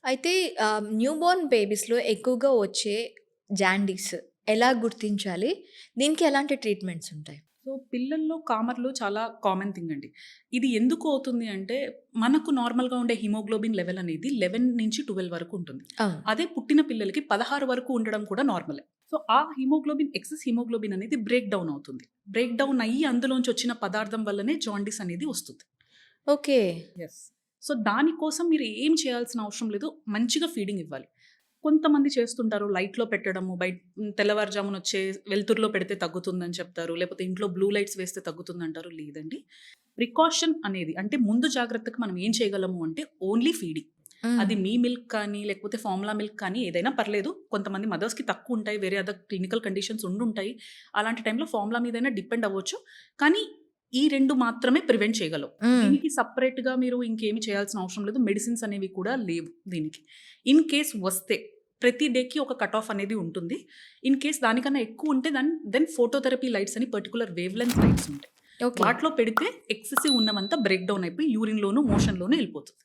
అయితే న్యూబోర్న్ బేబీస్‌లో ఎక్కువగా వచ్చే జాండీస్ ఎలా గుర్తించాలి? దీనికి ఎలాంటి ట్రీట్మెంట్స్ ఉంటాయి? సో, పిల్లల్లో కామర్‌లో చాలా కామన్ థింగ్ అండి. ఇది ఎందుకు అవుతుంది అంటే, మనకు నార్మల్‌గా ఉండే హిమోగ్లోబిన్ లెవెల్ అనేది 11-12 వరకు ఉంటుంది. అవును. అదే పుట్టిన పిల్లలకి 16 వరకు ఉండడం కూడా నార్మలే. సో, ఆ ఎక్సెస్ హిమోగ్లోబిన్ అనేది బ్రేక్ డౌన్ అవుతుంది. బ్రేక్ డౌన్ అయ్యి అందులోంచి వచ్చిన పదార్థం వల్లనే జాండీస్ అనేది వస్తుంది. ఓకే. యెస్. సో, దానికోసం మీరు ఏం చేయాల్సిన అవసరం లేదు. మంచిగా ఫీడింగ్ ఇవ్వాలి. కొంతమంది చేస్తుంటారు లైట్‌లో పెట్టడము, తెల్లవారుజామునొచ్చే వెలుతురులో పెడితే తగ్గుతుందని చెప్తారు. లేపోతే ఇంట్లో బ్లూ లైట్స్ వేస్తే తగ్గుతుందంటారు. లేదండి. ప్రికాషన్ అనేది అంటే ముందు జాగ్రత్తగా మనం ఏం చేయగలము అంటే ఓన్లీ ఫీడింగ్. హ్మ్. అది మీ మిల్క్ కానీ, లేకపోతే ఫార్ములా మిల్క్ కానీ ఏదైనా పర్లేదు. కొంతమంది మదర్స్‌కి తక్కువుంటాయి. వేరే అదర్ క్లినికల్ కండిషన్స్ ఉండుంటాయి. అలాంటి టైంలో ఫార్ములా మీదైనా డిపెండ్ అవ్వచ్చు. కానీ ఈ 2 మాత్రమే ప్రివెంట్ చేయగలవు. హ్మ్. దీనికి సెపరేట్‌గా మీరు ఇంకేమి చేయాల్సిన అవసరం లేదు. మెడిసిన్స్ అనేవి కూడా లేవు దీనికి. ఇన్ కేస్ వస్తే ప్రతి డేకి ఒక కట్ ఆఫ్ అనేది ఉంటుంది. ఇన్ కేస్ దానికన్నా ఎక్కువ ఉంటే దెన్ ఫోటోథెరపీ లైట్స్ అని పర్టిక్యులర్ వేవ్ లెంత్ లైట్స్ ఉంటాయి. ఓకే. వాటిలో పెడితే ఎక్సెసివ్ ఉన్నవంతా బ్రేక్ డౌన్ అయిపోయి యూరిన్‌లోను, మోషన్‌లోను ఎళ్ళిపోతుంది.